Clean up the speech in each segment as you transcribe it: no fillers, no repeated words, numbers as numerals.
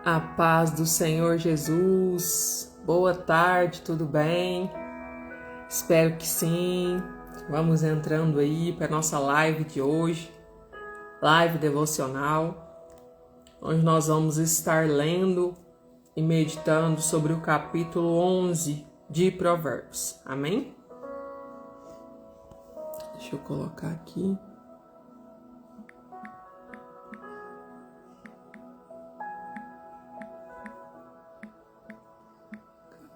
A paz do Senhor Jesus. Boa tarde, tudo bem? Espero que sim. Vamos entrando aí para nossa live de hoje, live devocional, onde nós vamos estar lendo e meditando sobre o capítulo 11 de Provérbios. Amém? Deixa eu colocar aqui.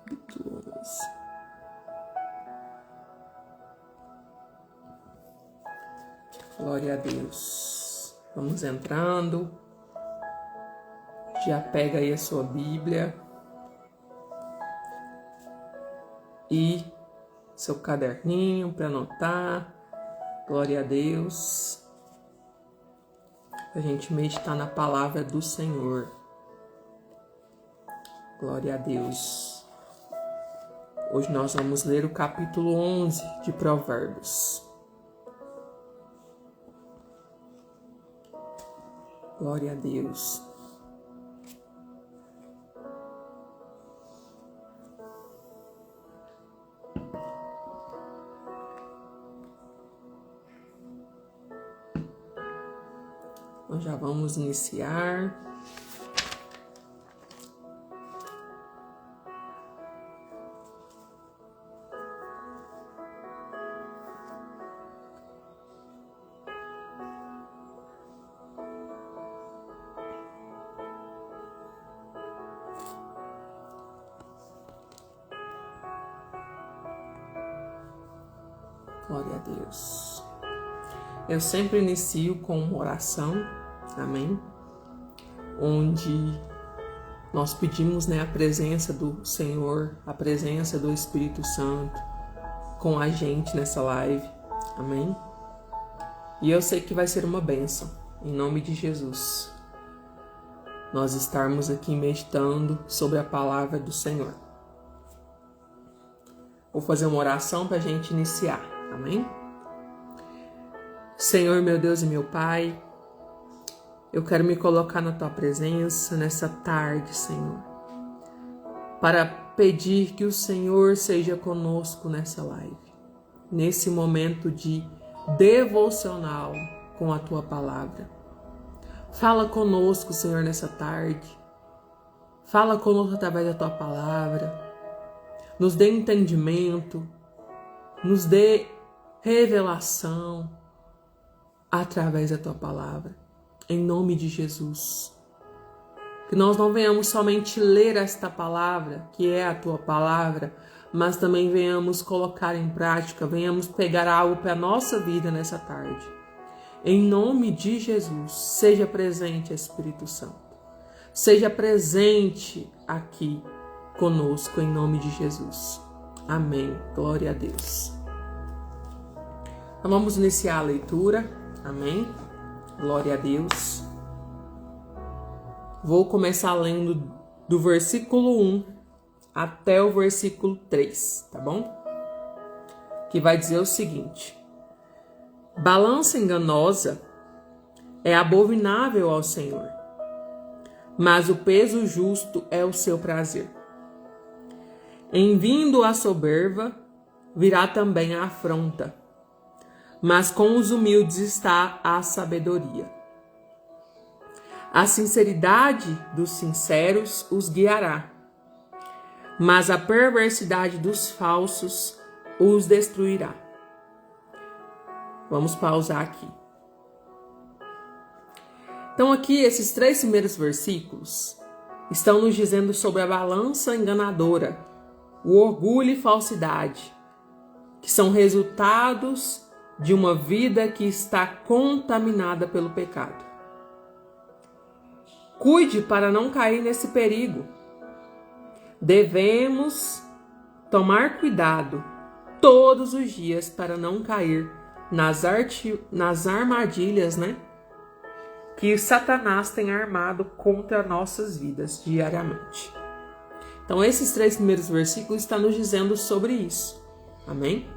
Capítulo 11. Glória a Deus. Vamos entrando. Já pega aí a sua Bíblia e seu caderninho para anotar. Glória a Deus. A gente meditar na palavra do Senhor. Glória a Deus. Hoje nós vamos ler o capítulo 11 de Provérbios. Glória a Deus. Nós já vamos iniciar. Glória a Deus. Eu sempre inicio com uma oração, amém? Onde nós pedimos, a presença do Senhor, a presença do Espírito Santo com a gente nessa live, amém? E eu sei que vai ser uma bênção, em nome de Jesus. Nós estarmos aqui meditando sobre a palavra do Senhor. Vou fazer uma oração para a gente iniciar, amém? Senhor, meu Deus e meu Pai, eu quero me colocar na Tua presença nessa tarde, Senhor, para pedir que o Senhor seja conosco nessa live, nesse momento de devocional com a Tua palavra. Fala conosco, Senhor, nessa tarde. Fala conosco através da Tua palavra. Nos dê entendimento, nos dê revelação através da Tua palavra, em nome de Jesus. Que nós não venhamos somente ler esta palavra, que é a Tua palavra, mas também venhamos colocar em prática, venhamos pegar algo para a nossa vida nessa tarde. Em nome de Jesus, seja presente, Espírito Santo. Seja presente aqui conosco, em nome de Jesus. Amém. Glória a Deus. Então vamos iniciar a leitura. Amém. Glória a Deus. Vou começar lendo do versículo 1 até o versículo 3, tá bom? Que vai dizer o seguinte: balança enganosa é abominável ao Senhor, mas o peso justo é o seu prazer. Em vindo a soberba, virá também a afronta, mas com os humildes está a sabedoria. A sinceridade dos sinceros os guiará, mas a perversidade dos falsos os destruirá. Vamos pausar aqui. Então aqui, esses 3 primeiros versículos estão nos dizendo sobre a balança enganadora, o orgulho e falsidade, que são resultados de uma vida que está contaminada pelo pecado. Cuide para não cair nesse perigo. Devemos tomar cuidado todos os dias para não cair nas armadilhas, que Satanás tem armado contra nossas vidas diariamente. Então, esses 3 primeiros versículos estão nos dizendo sobre isso. Amém?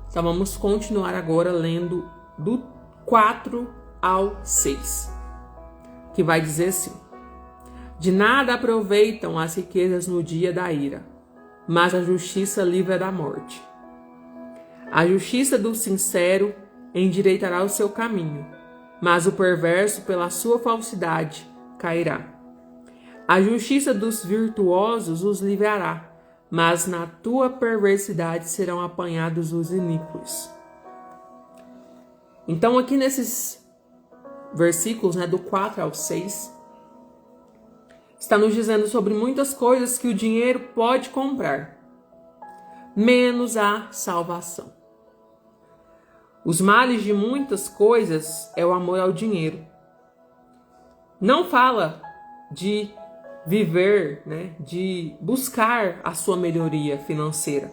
Então, vamos continuar agora lendo do 4 ao 6, que vai dizer assim: De nada aproveitam as riquezas no dia da ira, mas a justiça livra da morte. A justiça do sincero endireitará o seu caminho, mas o perverso, pela sua falsidade, cairá. A justiça dos virtuosos os livrará, mas na tua perversidade serão apanhados os iníquos. Então, aqui nesses versículos, do 4 ao 6, está nos dizendo sobre muitas coisas que o dinheiro pode comprar, menos a salvação. Os males de muitas coisas é o amor ao dinheiro. Não fala de viver, de buscar a sua melhoria financeira.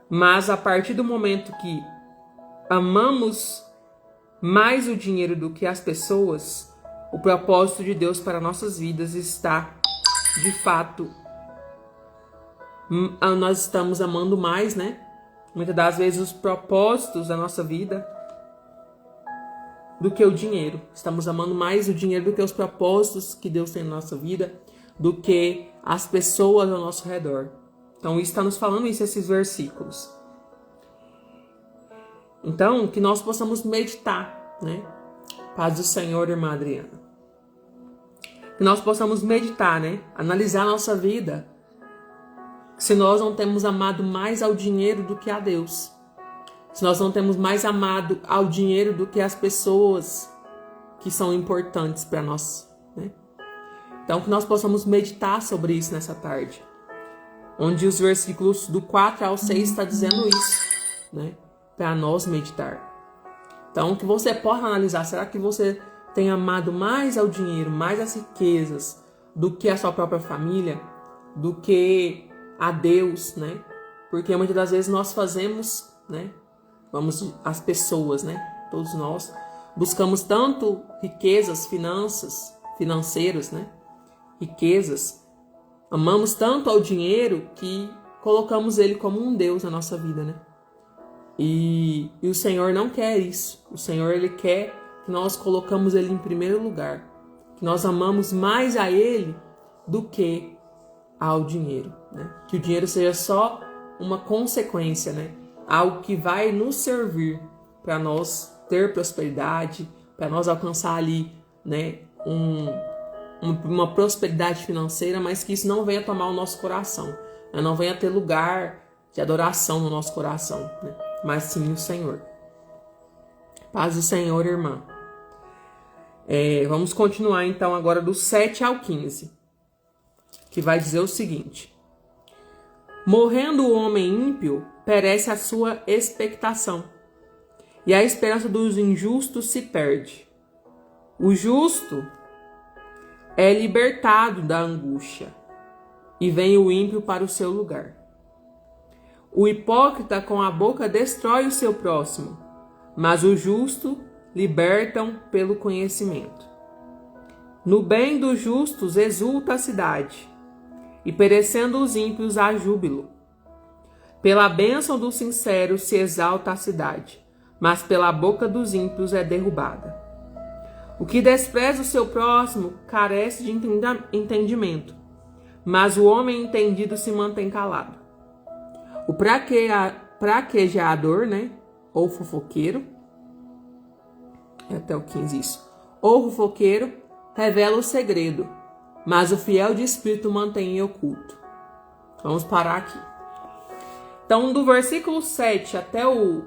Mas a partir do momento que amamos mais o dinheiro do que as pessoas, o propósito de Deus para nossas vidas está, de fato, nós estamos amando mais, muitas das vezes os propósitos da nossa vida do que o dinheiro. Estamos amando mais o dinheiro do que os propósitos que Deus tem na nossa vida, do que as pessoas ao nosso redor. Então, isso está nos falando esses versículos. Então, que nós possamos meditar, Paz do Senhor, irmã Adriana. Que nós possamos meditar, analisar a nossa vida. Se nós não temos amado mais ao dinheiro do que a Deus. Se nós não temos mais amado ao dinheiro do que as pessoas que são importantes para nós. Então, que nós possamos meditar sobre isso nessa tarde. Onde os versículos do 4 ao 6 está dizendo isso, para nós meditar. Então, que você possa analisar, será que você tem amado mais ao dinheiro, mais às riquezas, do que a sua própria família, do que a Deus, Porque muitas das vezes nós fazemos, as pessoas, todos nós, buscamos tanto riquezas, financeiras, riquezas, amamos tanto ao dinheiro que colocamos ele como um Deus na nossa vida, E o Senhor não quer isso. O Senhor, Ele quer que nós colocamos Ele em primeiro lugar. Que nós amamos mais a Ele do que ao dinheiro. Que o dinheiro seja só uma consequência, algo que vai nos servir para nós ter prosperidade, para nós alcançar ali, uma prosperidade financeira, mas que isso não venha tomar o nosso coração, não venha ter lugar de adoração no nosso coração, mas sim o Senhor. Paz do Senhor, irmã. Vamos continuar então agora do 7 ao 15, que vai dizer o seguinte: morrendo o homem ímpio, perece a sua expectação, e a esperança dos injustos se perde. O justo é libertado da angústia, e vem o ímpio para o seu lugar. O hipócrita com a boca destrói o seu próximo, mas o justo libertam pelo conhecimento. No bem dos justos exulta a cidade, e perecendo os ímpios há júbilo. Pela bênção do sincero se exalta a cidade, mas pela boca dos ímpios é derrubada. O que despreza o seu próximo carece de entendimento, mas o homem entendido se mantém calado. O praquejador, ou fofoqueiro, até o 15 isso, ou fofoqueiro, revela o segredo, mas o fiel de espírito mantém em oculto. Vamos parar aqui. Então, do versículo 7 até o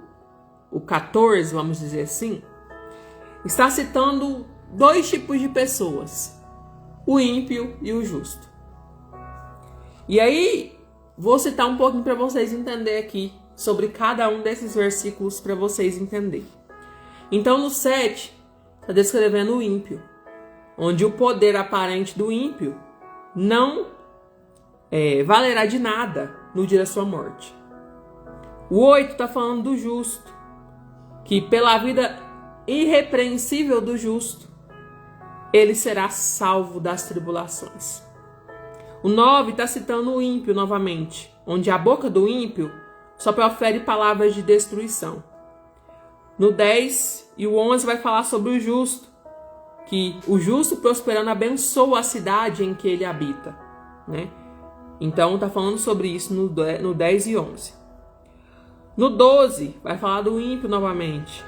14, vamos dizer assim, está citando dois tipos de pessoas, o ímpio e o justo. E aí, vou citar um pouquinho para vocês entenderem aqui sobre cada um desses versículos para vocês entenderem. Então, no 7, está descrevendo o ímpio, onde o poder aparente do ímpio não valerá de nada no dia da sua morte. O 8 está falando do justo, que pela vida irrepreensível do justo, ele será salvo das tribulações. O 9 está citando o ímpio novamente, onde a boca do ímpio só profere palavras de destruição. No 10 e o 11 vai falar sobre o justo, que o justo prosperando abençoa a cidade em que ele habita, né? Então tá falando sobre isso no 10 e 11. No 12 vai falar do ímpio novamente.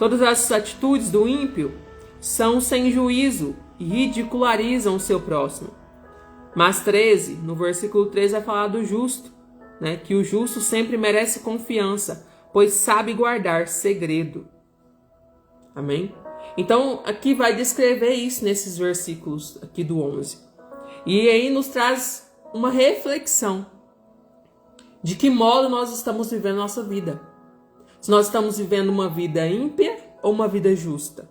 Todas as atitudes do ímpio são sem juízo e ridicularizam o seu próximo. Mas 13, no versículo 13 vai falar do justo, né? Que o justo sempre merece confiança, pois sabe guardar segredo. Amém? Então, aqui vai descrever isso nesses versículos aqui do 11. E aí nos traz uma reflexão de que modo nós estamos vivendo a nossa vida. Se nós estamos vivendo uma vida ímpia ou uma vida justa.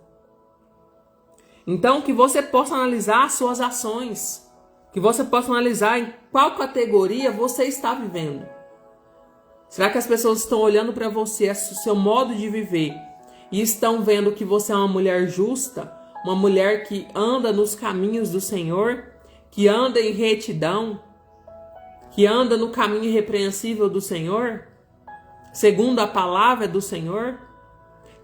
Então, que você possa analisar as suas ações, que você possa analisar em qual categoria você está vivendo. Será que as pessoas estão olhando para você, o seu modo de viver, e estão vendo que você é uma mulher justa, uma mulher que anda nos caminhos do Senhor, que anda em retidão, que anda no caminho irrepreensível do Senhor, segundo a palavra do Senhor?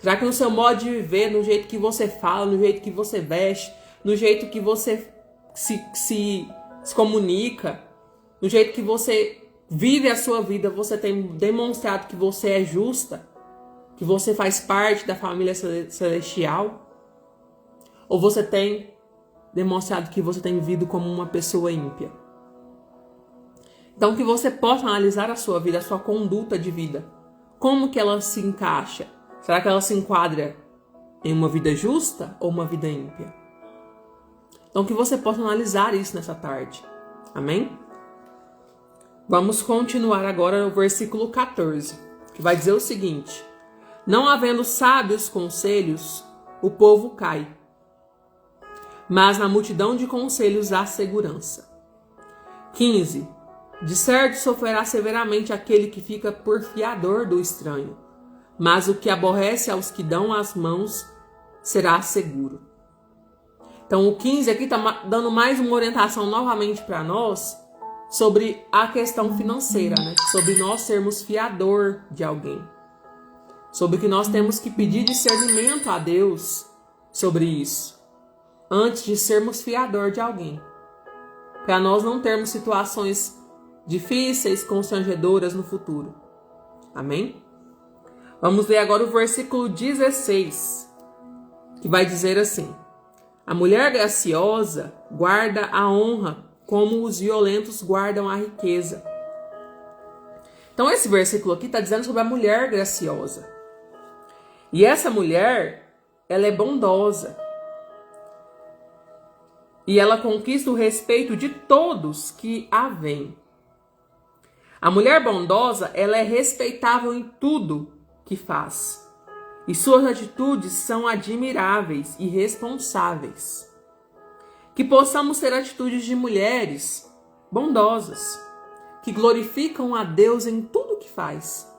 Será que no seu modo de viver, no jeito que você fala, no jeito que você veste, no jeito que você se comunica, no jeito que você vive a sua vida, você tem demonstrado que você é justa? Que você faz parte da família celestial? Ou você tem demonstrado que você tem vivido como uma pessoa ímpia? Então que você possa analisar a sua vida, a sua conduta de vida. Como que ela se encaixa? Será que ela se enquadra em uma vida justa ou uma vida ímpia? Então que você possa analisar isso nessa tarde. Amém? Vamos continuar agora no versículo 14, que vai dizer o seguinte: não havendo sábios conselhos, o povo cai, mas na multidão de conselhos há segurança. 15. De certo sofrerá severamente aquele que fica por fiador do estranho, mas o que aborrece aos que dão as mãos será seguro. Então o 15 aqui está dando mais uma orientação novamente para nós sobre a questão financeira, né? Sobre nós sermos fiador de alguém. Sobre que nós temos que pedir discernimento a Deus sobre isso, antes de sermos fiador de alguém. Para nós não termos situações difíceis, constrangedoras no futuro. Amém? Vamos ler agora o versículo 16, que vai dizer assim: a mulher graciosa guarda a honra, como os violentos guardam a riqueza. Então esse versículo aqui está dizendo sobre a mulher graciosa. E essa mulher, ela é bondosa. E ela conquista o respeito de todos que a veem. A mulher bondosa, ela é respeitável em tudo que faz. E suas atitudes são admiráveis e responsáveis. Que possamos ter atitudes de mulheres bondosas, que glorificam a Deus em tudo que faz.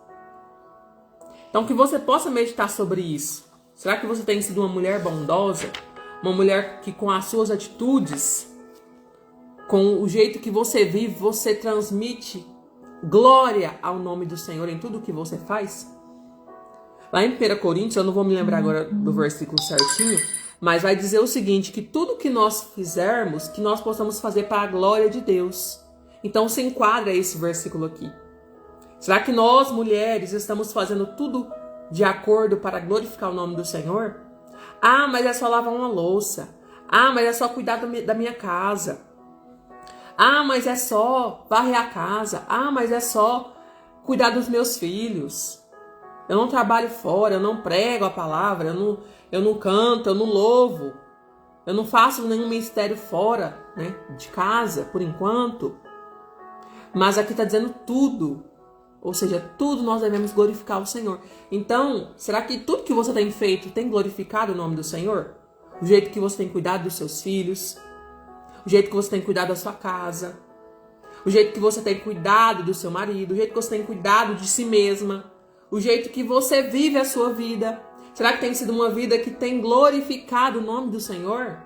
Então que você possa meditar sobre isso. Será que você tem sido uma mulher bondosa? Uma mulher que com as suas atitudes, com o jeito que você vive, você transmite glória ao nome do Senhor em tudo que você faz? Lá em 1 Coríntios, eu não vou me lembrar agora do versículo certinho, mas vai dizer o seguinte, que tudo que nós fizermos, que nós possamos fazer para a glória de Deus. Então se enquadra esse versículo aqui. Será que nós, mulheres, estamos fazendo tudo de acordo para glorificar o nome do Senhor? Ah, mas é só lavar uma louça. Ah, mas é só cuidar da minha casa. Ah, mas é só varrer a casa. Ah, mas é só cuidar dos meus filhos. Eu não trabalho fora, eu não prego a palavra, eu não canto, eu não louvo. Eu não faço nenhum ministério fora, né, de casa, por enquanto. Mas aqui está dizendo tudo. Ou seja, tudo nós devemos glorificar o Senhor. Então, será que tudo que você tem feito tem glorificado o nome do Senhor? O jeito que você tem cuidado dos seus filhos, o jeito que você tem cuidado da sua casa, o jeito que você tem cuidado do seu marido, o jeito que você tem cuidado de si mesma, o jeito que você vive a sua vida. Será que tem sido uma vida que tem glorificado o nome do Senhor?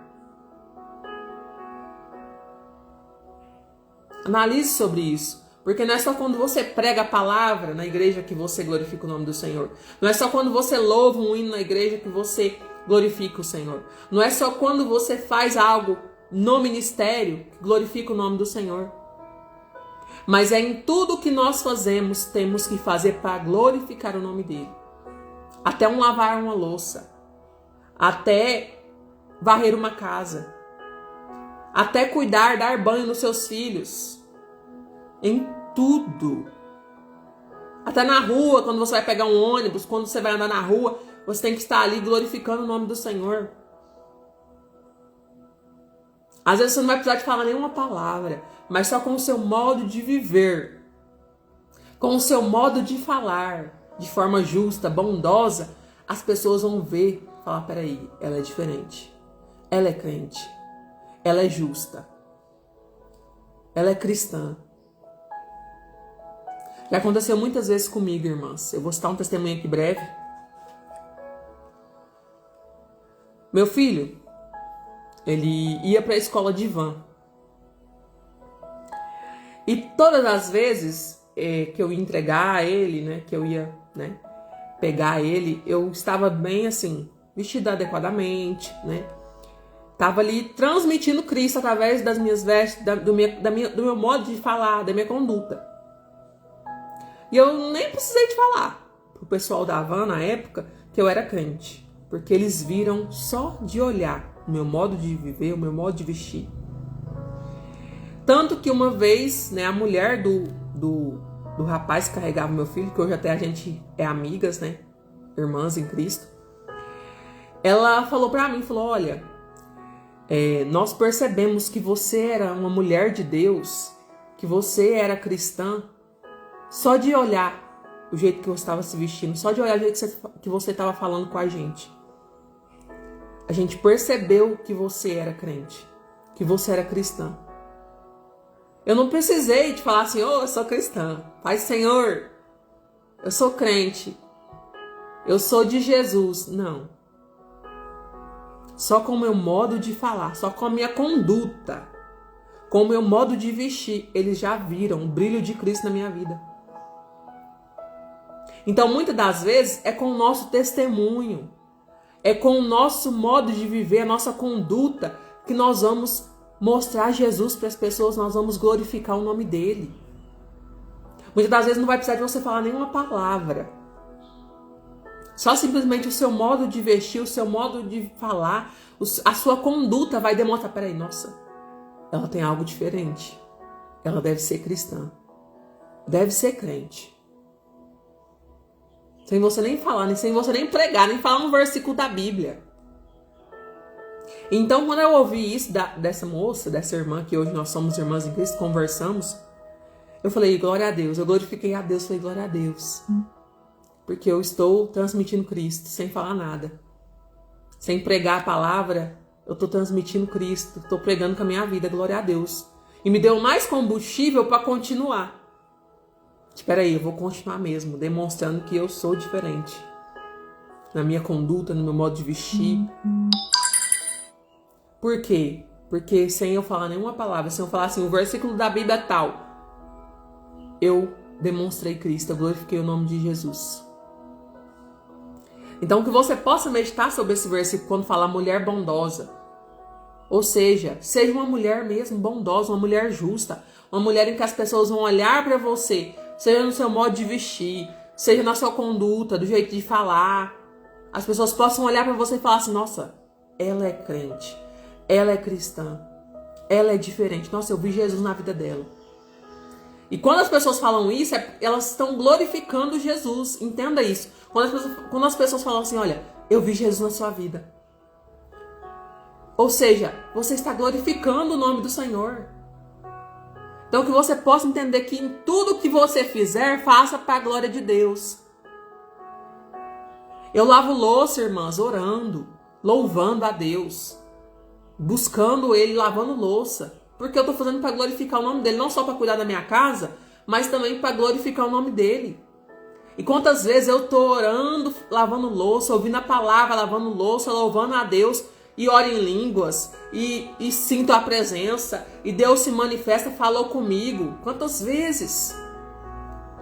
Analise sobre isso. Porque não é só quando você prega a palavra na igreja que você glorifica o nome do Senhor. Não é só quando você louva um hino na igreja que você glorifica o Senhor. Não é só quando você faz algo no ministério que glorifica o nome do Senhor. Mas é em tudo que nós fazemos, temos que fazer para glorificar o nome dele. Até lavar uma louça, até varrer uma casa, até cuidar, dar banho nos seus filhos. Em tudo. Até na rua, quando você vai pegar um ônibus, quando você vai andar na rua, você tem que estar ali glorificando o nome do Senhor. Às vezes você não vai precisar de falar nenhuma palavra, mas só com o seu modo de viver, com o seu modo de falar, de forma justa, bondosa, as pessoas vão ver, falar, peraí, ela é diferente, ela é crente, ela é justa, ela é cristã. Já aconteceu muitas vezes comigo, irmãs. Eu vou citar um testemunho aqui breve. Meu filho, ele ia para a escola de van. E todas as vezes que eu ia entregar ele, né, que eu ia, né, pegar ele, eu estava bem assim, vestida adequadamente, né? Tava ali transmitindo Cristo através das minhas vestes, do meu modo de falar, da minha conduta. E eu nem precisei de falar pro pessoal da van na época que eu era crente. Porque eles viram só de olhar o meu modo de viver, o meu modo de vestir. Tanto que uma vez, né, a mulher do rapaz que carregava meu filho, que hoje até a gente é amigas, né, irmãs em Cristo, ela falou pra mim, falou, olha, nós percebemos que você era uma mulher de Deus, que você era cristã, só de olhar o jeito que você estava se vestindo, só de olhar o jeito que você estava falando com a gente. A gente percebeu que você era crente, que você era cristã. Eu não precisei de falar assim, eu sou cristã. Pai, Senhor, eu sou crente. Eu sou de Jesus. Não. Só com o meu modo de falar, só com a minha conduta, com o meu modo de vestir, eles já viram o brilho de Cristo na minha vida. Então, muitas das vezes, é com o nosso testemunho, é com o nosso modo de viver, a nossa conduta, que nós vamos mostrar Jesus para as pessoas, nós vamos glorificar o nome dele. Muitas das vezes não vai precisar de você falar nenhuma palavra. Só simplesmente o seu modo de vestir, o seu modo de falar, a sua conduta vai demonstrar, peraí, nossa, ela tem algo diferente. Ela deve ser cristã. Deve ser crente. Sem você nem falar, sem você nem pregar, nem falar um versículo da Bíblia. Então, quando eu ouvi isso dessa moça, dessa irmã, que hoje nós somos irmãs em Cristo, conversamos, eu falei, glória a Deus. Eu glorifiquei a Deus, falei, glória a Deus. Porque eu estou transmitindo Cristo, sem falar nada. Sem pregar a palavra, eu estou transmitindo Cristo, estou pregando com a minha vida, glória a Deus. E me deu mais combustível para continuar. Espera aí, eu vou continuar mesmo, demonstrando que eu sou diferente. Na minha conduta, no meu modo de vestir. Por quê? Porque sem eu falar nenhuma palavra, sem eu falar assim, o versículo da Bíblia é tal, eu demonstrei Cristo, eu glorifiquei o nome de Jesus. Então que você possa meditar sobre esse versículo quando fala mulher bondosa. Ou seja uma mulher mesmo bondosa, uma mulher justa, uma mulher em que as pessoas vão olhar para você, seja no seu modo de vestir, seja na sua conduta, do jeito de falar. As pessoas possam olhar para você e falar assim, nossa, ela é crente, ela é cristã, ela é diferente. Nossa, eu vi Jesus na vida dela. E quando as pessoas falam isso, elas estão glorificando Jesus. Entenda isso. Quando as pessoas falam assim, olha, eu vi Jesus na sua vida. Ou seja, você está glorificando o nome do Senhor. Então que você possa entender que em tudo que você fizer, faça para a glória de Deus. Eu lavo louça, irmãs, orando, louvando a Deus, buscando Ele, lavando louça. Porque eu estou fazendo para glorificar o nome dele, não só para cuidar da minha casa, mas também para glorificar o nome dele. E quantas vezes eu estou orando, lavando louça, ouvindo a palavra, lavando louça, louvando a Deus, e oro em línguas, e sinto a presença, e Deus se manifesta, falou comigo. Quantas vezes?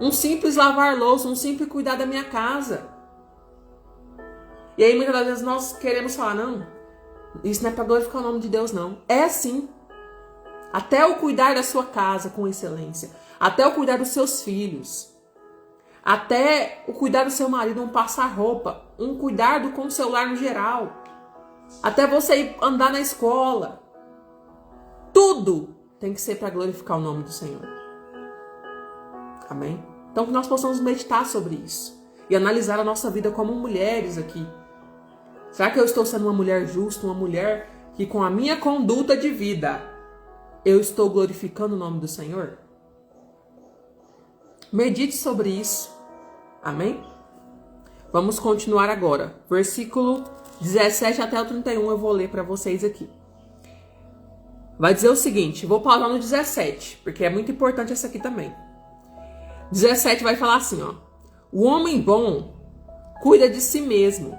Um simples lavar louça, um simples cuidar da minha casa. E aí muitas das vezes nós queremos falar, não, isso não é para glorificar o nome de Deus, não. É sim. Até o cuidar da sua casa com excelência. Até o cuidar dos seus filhos. Até o cuidar do seu marido, um passar roupa. Um cuidado com o seu lar no geral. Até você ir andar na escola. Tudo tem que ser para glorificar o nome do Senhor. Amém? Então que nós possamos meditar sobre isso. E analisar a nossa vida como mulheres aqui. Será que eu estou sendo uma mulher justa? Uma mulher que com a minha conduta de vida eu estou glorificando o nome do Senhor? Medite sobre isso. Amém? Vamos continuar agora. Versículo 17 até o 31 eu vou ler para vocês aqui. Vai dizer o seguinte, vou pausar no 17, porque é muito importante essa aqui também. 17 vai falar assim, ó. O homem bom cuida de si mesmo,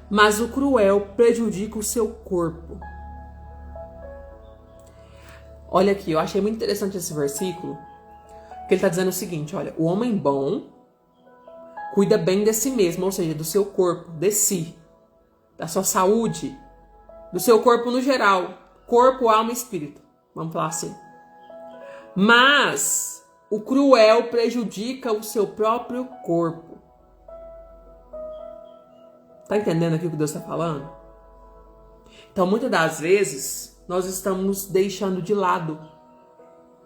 mas o cruel prejudica o seu corpo. Olha aqui, eu achei muito interessante esse versículo, que ele está dizendo o seguinte, olha, o homem bom cuida bem de si mesmo, ou seja, do seu corpo, de si, da sua saúde, do seu corpo no geral, corpo, alma e espírito, vamos falar assim. Mas o cruel prejudica o seu próprio corpo. Tá entendendo aqui o que Deus está falando? Então, muitas das vezes, nós estamos deixando de lado.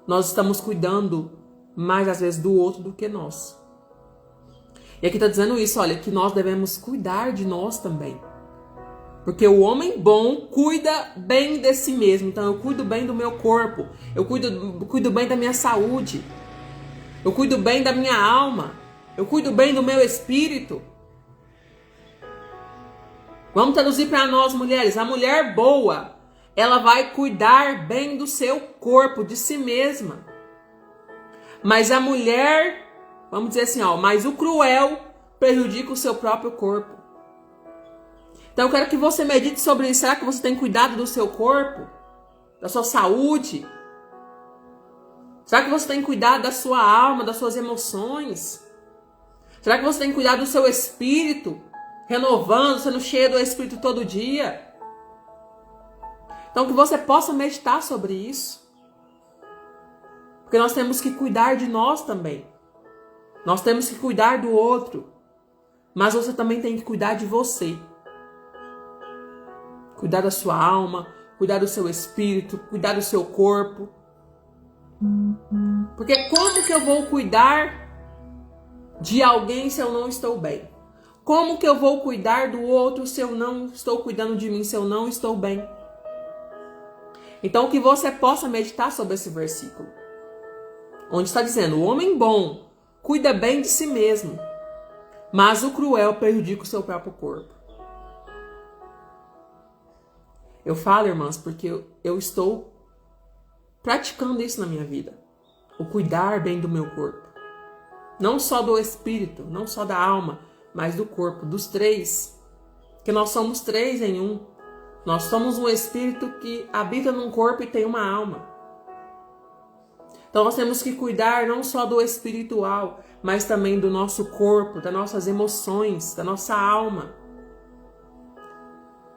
Nós estamos cuidando mais, às vezes, do outro do que nós. E aqui está dizendo isso, olha, que nós devemos cuidar de nós também. Porque o homem bom cuida bem de si mesmo. Então, eu cuido bem do meu corpo. Eu cuido bem da minha saúde. Eu cuido bem da minha alma. Eu cuido bem do meu espírito. Vamos traduzir para nós, mulheres. A mulher boa, ela vai cuidar bem do seu corpo, de si mesma. Mas a mulher, vamos dizer assim, ó, mas o cruel prejudica o seu próprio corpo. Então eu quero que você medite sobre isso. Será que você tem cuidado do seu corpo? Da sua saúde? Será que você tem cuidado da sua alma, das suas emoções? Será que você tem cuidado do seu espírito? Renovando, sendo cheio do Espírito todo dia. Então que você possa meditar sobre isso. Porque nós temos que cuidar de nós também. Nós temos que cuidar do outro. Mas você também tem que cuidar de você. Cuidar da sua alma, cuidar do seu espírito, cuidar do seu corpo. Porque como que eu vou cuidar de alguém se eu não estou bem? Como que eu vou cuidar do outro se eu não estou cuidando de mim, se eu não estou bem? Então que você possa meditar sobre esse versículo. Onde está dizendo, o homem bom cuida bem de si mesmo, mas o cruel prejudica o seu próprio corpo. Eu falo, irmãs, porque eu estou praticando isso na minha vida. O cuidar bem do meu corpo. Não só do espírito, não só da alma, mas do corpo, dos três. Porque nós somos três em um. Nós somos um espírito que habita num corpo e tem uma alma. Então nós temos que cuidar não só do espiritual, mas também do nosso corpo, das nossas emoções, da nossa alma.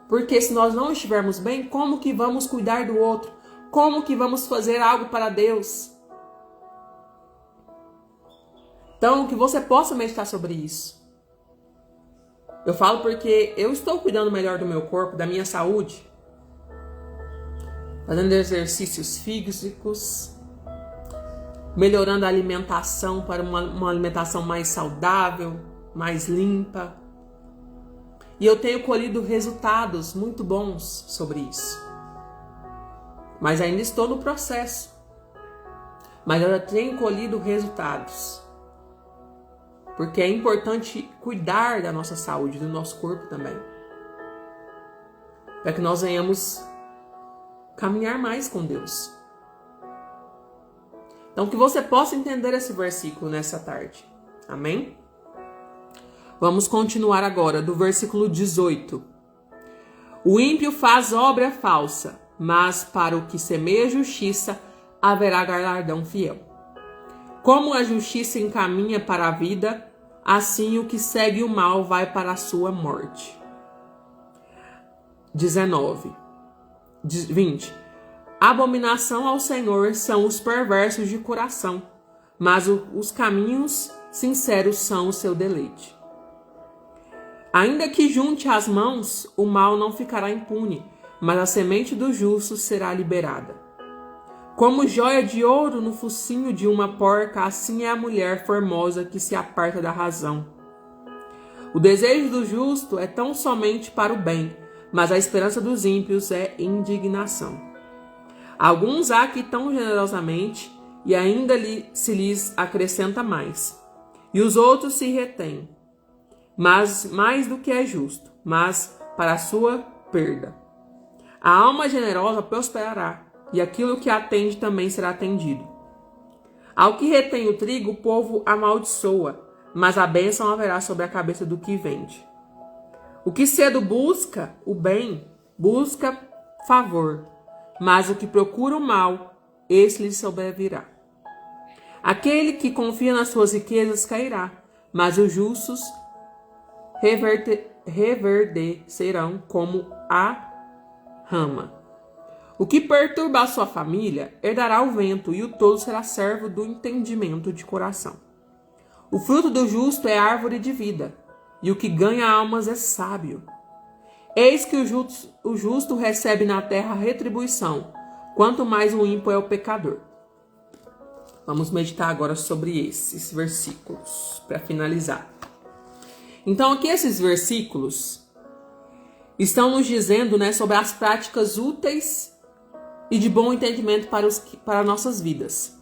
Porque se nós não estivermos bem, como que vamos cuidar do outro? Como que vamos fazer algo para Deus? Então, que você possa meditar sobre isso. Eu falo porque eu estou cuidando melhor do meu corpo, da minha saúde. Fazendo exercícios físicos. Melhorando a alimentação para uma alimentação mais saudável, mais limpa. E eu tenho colhido resultados muito bons sobre isso. Mas ainda estou no processo. Mas eu já tenho colhido resultados. Porque é importante cuidar da nossa saúde, do nosso corpo também. Para que nós venhamos caminhar mais com Deus. Então que você possa entender esse versículo nessa tarde. Amém? Vamos continuar agora do versículo 18. O ímpio faz obra falsa, mas para o que semeia justiça haverá galardão fiel. Como a justiça encaminha para a vida, assim o que segue o mal vai para a sua morte. 20. Abominação ao Senhor são os perversos de coração, mas os caminhos sinceros são o seu deleite. Ainda que junte as mãos, o mal não ficará impune, mas a semente do justo será liberada. Como joia de ouro no focinho de uma porca, assim é a mulher formosa que se aparta da razão. O desejo do justo é tão somente para o bem, mas a esperança dos ímpios é indignação. Alguns há que tão generosamente, e ainda se lhes acrescenta mais, e os outros se retêm, mas mais do que é justo, mas para a sua perda. A alma generosa prosperará, e aquilo que atende também será atendido. Ao que retém o trigo, o povo amaldiçoa, mas a bênção haverá sobre a cabeça do que vende. O que cedo busca o bem, busca favor, mas o que procura o mal, esse lhe sobrevirá. Aquele que confia nas suas riquezas cairá, mas os justos reverdecerão como a rama. O que perturba a sua família herdará o vento, e o tolo será servo do entendimento de coração. O fruto do justo é árvore de vida, e o que ganha almas é sábio. Eis que o justo recebe na terra retribuição, quanto mais o ímpio é o pecador. Vamos meditar agora sobre esses versículos, para finalizar. Então, aqui esses versículos estão nos dizendo, sobre as práticas úteis e de bom entendimento para nossas vidas.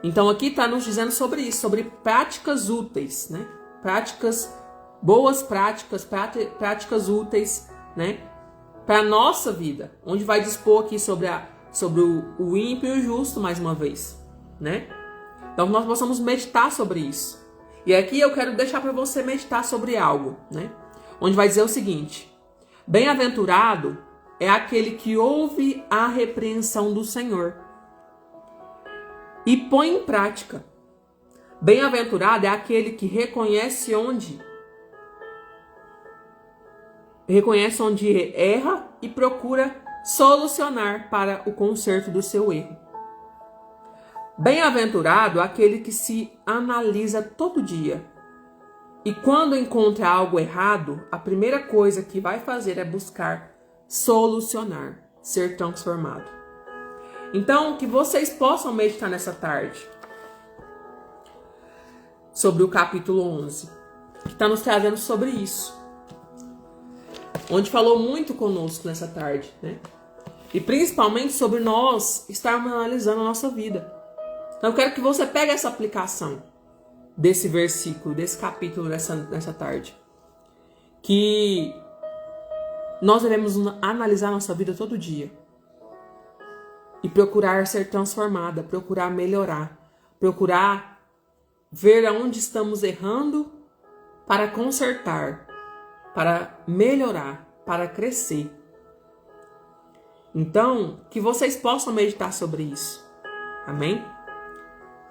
Então, aqui está nos dizendo sobre isso, sobre práticas úteis, boas práticas, práticas úteis, para a nossa vida, onde vai dispor aqui sobre o ímpio e o justo, mais uma vez, Então, nós possamos meditar sobre isso. E aqui eu quero deixar para você meditar sobre algo, onde vai dizer o seguinte: bem-aventurado é aquele que ouve a repreensão do Senhor e põe em prática. Bem-aventurado é aquele que reconhece onde erra e procura solucionar para o conserto do seu erro. Bem-aventurado aquele que se analisa todo dia e quando encontra algo errado, a primeira coisa que vai fazer é buscar solucionar, ser transformado. Então, que vocês possam meditar nessa tarde sobre o capítulo 11, que está nos trazendo sobre isso, onde falou muito conosco nessa tarde, E principalmente sobre nós estarmos analisando a nossa vida. Então eu quero que você pegue essa aplicação desse versículo, desse capítulo nessa tarde. Que nós devemos analisar nossa vida todo dia. E procurar ser transformada, procurar melhorar, procurar ver aonde estamos errando para consertar, para melhorar, para crescer. Então, que vocês possam meditar sobre isso. Amém?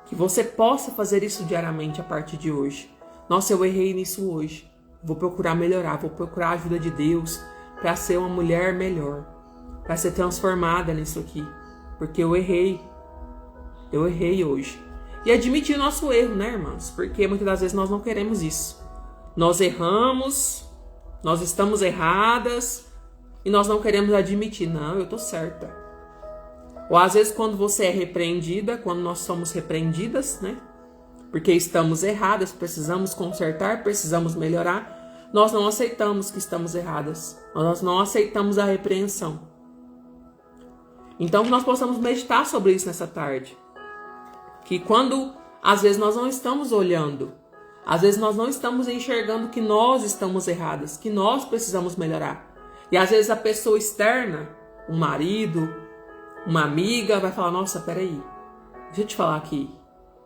Que você possa fazer isso diariamente a partir de hoje. Nossa, eu errei nisso hoje. Vou procurar melhorar, vou procurar a ajuda de Deus para ser uma mulher melhor, para ser transformada nisso aqui. Porque eu errei hoje. E admitir o nosso erro, irmãos? Porque muitas das vezes nós não queremos isso. Nós erramos, nós estamos erradas e nós não queremos admitir. Não, eu tô certa. Ou às vezes quando você é repreendida, quando nós somos repreendidas, Porque estamos erradas, precisamos consertar, precisamos melhorar. Nós não aceitamos que estamos erradas. Nós não aceitamos a repreensão. Então que nós possamos meditar sobre isso nessa tarde. Que quando às vezes nós não estamos olhando, às vezes nós não estamos enxergando que nós estamos erradas, que nós precisamos melhorar. E às vezes a pessoa externa, um marido, uma amiga, vai falar: nossa, peraí, deixa eu te falar aqui,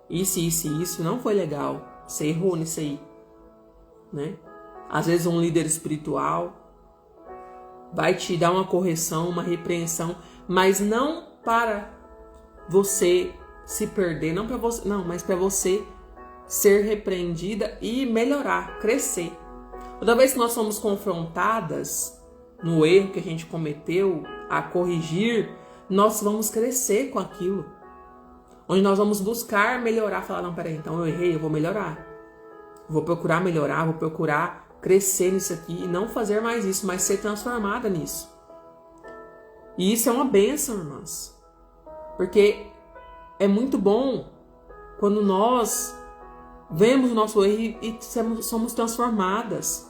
isso não foi legal, você errou nisso aí, Às vezes um líder espiritual vai te dar uma correção, uma repreensão, mas não para você se perder, mas para você ser repreendida e melhorar, crescer. Toda vez que nós somos confrontadas no erro que a gente cometeu, a corrigir, nós vamos crescer com aquilo. Onde nós vamos buscar melhorar, falar, não, peraí, então eu errei, eu vou melhorar. Vou procurar melhorar, vou procurar crescer nisso aqui e não fazer mais isso, mas ser transformada nisso. E isso é uma bênção, irmãs. Porque é muito bom quando nós vemos o nosso erro e somos transformadas.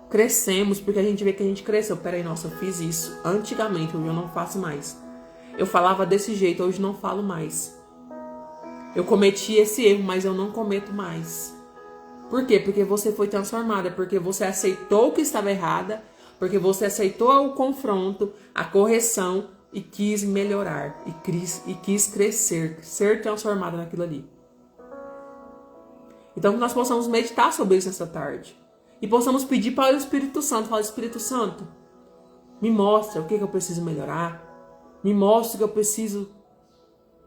Crescemos, porque a gente vê que a gente cresceu. Peraí, nossa, eu fiz isso antigamente, hoje eu não faço mais. Eu falava desse jeito, hoje não falo mais. Eu cometi esse erro, mas eu não cometo mais. Por quê? Porque você foi transformada, porque você aceitou que estava errada, porque você aceitou o confronto, a correção e quis melhorar, e quis crescer, ser transformada naquilo ali. Então que nós possamos meditar sobre isso essa tarde. E possamos pedir para o Espírito Santo, falar, Espírito Santo, me mostra o que eu preciso melhorar, me mostra que eu preciso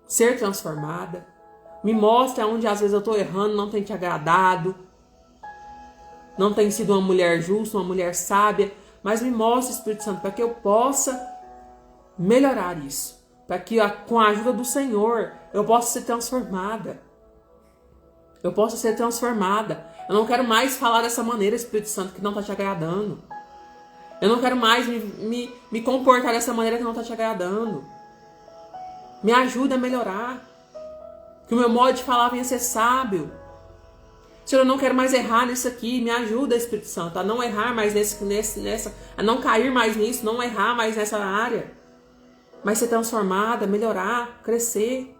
ser transformada, me mostra onde às vezes eu estou errando, não tem te agradado, não tem sido uma mulher justa, uma mulher sábia, mas me mostra, Espírito Santo, para que eu possa melhorar isso, para que com a ajuda do Senhor eu possa ser transformada. Eu posso ser transformada. Eu não quero mais falar dessa maneira, Espírito Santo, que não está te agradando. Eu não quero mais me comportar dessa maneira que não está te agradando. Me ajuda a melhorar. Que o meu modo de falar venha ser sábio. Senhor, eu não quero mais errar nisso aqui. Me ajuda, Espírito Santo, a não errar mais nessa, a não cair mais nisso, não errar mais nessa área. Mas ser transformada, melhorar, crescer.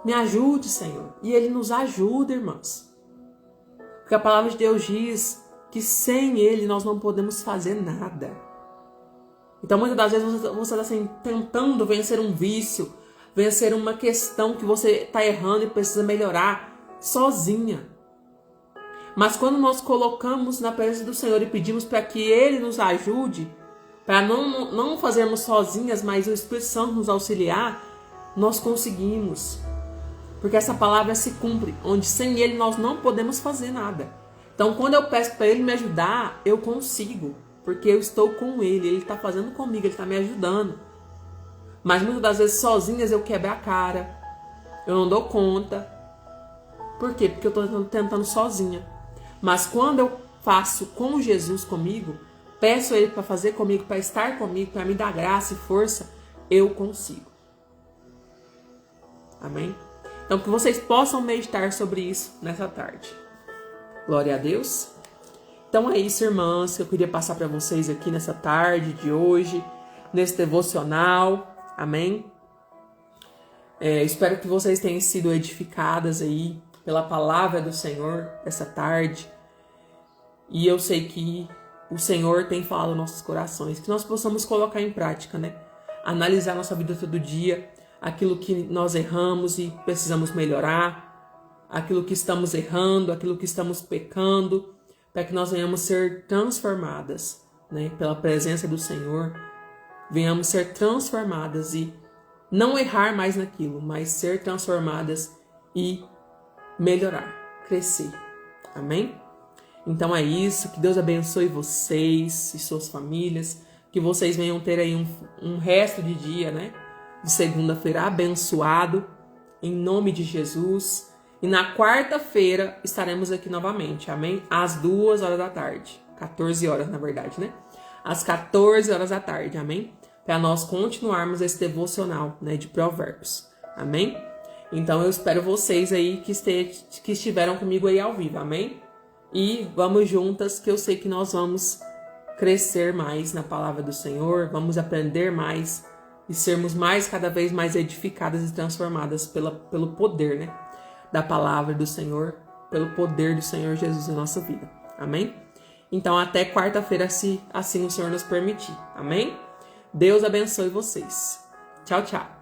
Me ajude, Senhor. E Ele nos ajuda, irmãos. Porque a palavra de Deus diz que sem Ele nós não podemos fazer nada. Então, muitas das vezes você está assim, tentando vencer um vício, vencer uma questão que você está errando e precisa melhorar sozinha. Mas quando nós colocamos na presença do Senhor e pedimos para que Ele nos ajude, para não fazermos sozinhas, mas o Espírito Santo nos auxiliar, nós conseguimos. Porque essa palavra se cumpre, onde sem Ele nós não podemos fazer nada. Então, quando eu peço para Ele me ajudar, eu consigo. Porque eu estou com Ele está fazendo comigo, Ele está me ajudando. Mas muitas das vezes sozinhas eu quebro a cara, eu não dou conta. Por quê? Porque eu estou tentando sozinha. Mas quando eu faço com Jesus comigo, peço a Ele para fazer comigo, para estar comigo, para me dar graça e força, eu consigo. Amém? Então, que vocês possam meditar sobre isso nessa tarde. Glória a Deus. Então é isso, irmãs, que eu queria passar para vocês aqui nessa tarde de hoje, nesse devocional. Amém? Espero que vocês tenham sido edificadas aí pela palavra do Senhor essa tarde. E eu sei que o Senhor tem falado aos nossos corações, que nós possamos colocar em prática, né? Analisar nossa vida todo dia, aquilo que nós erramos e precisamos melhorar, aquilo que estamos errando, aquilo que estamos pecando, para que nós venhamos ser transformadas, né, pela presença do Senhor, venhamos ser transformadas e não errar mais naquilo, mas ser transformadas e melhorar, crescer. Amém? Então é isso, que Deus abençoe vocês e suas famílias, que vocês venham ter aí um resto de dia, né, de segunda-feira abençoado, em nome de Jesus. E na quarta-feira estaremos aqui novamente, amém? Às 2 horas da tarde, 14 horas na verdade, né? Às 14 horas da tarde, amém? Para nós continuarmos esse devocional, né, de Provérbios, amém? Então eu espero vocês aí que estiveram comigo aí ao vivo, amém? E vamos juntas, que eu sei que nós vamos crescer mais na palavra do Senhor, vamos aprender mais e sermos cada vez mais edificadas e transformadas pelo poder, né, da palavra do Senhor, pelo poder do Senhor Jesus na nossa vida. Amém? Então até quarta-feira, se assim o Senhor nos permitir. Amém? Deus abençoe vocês. Tchau, tchau.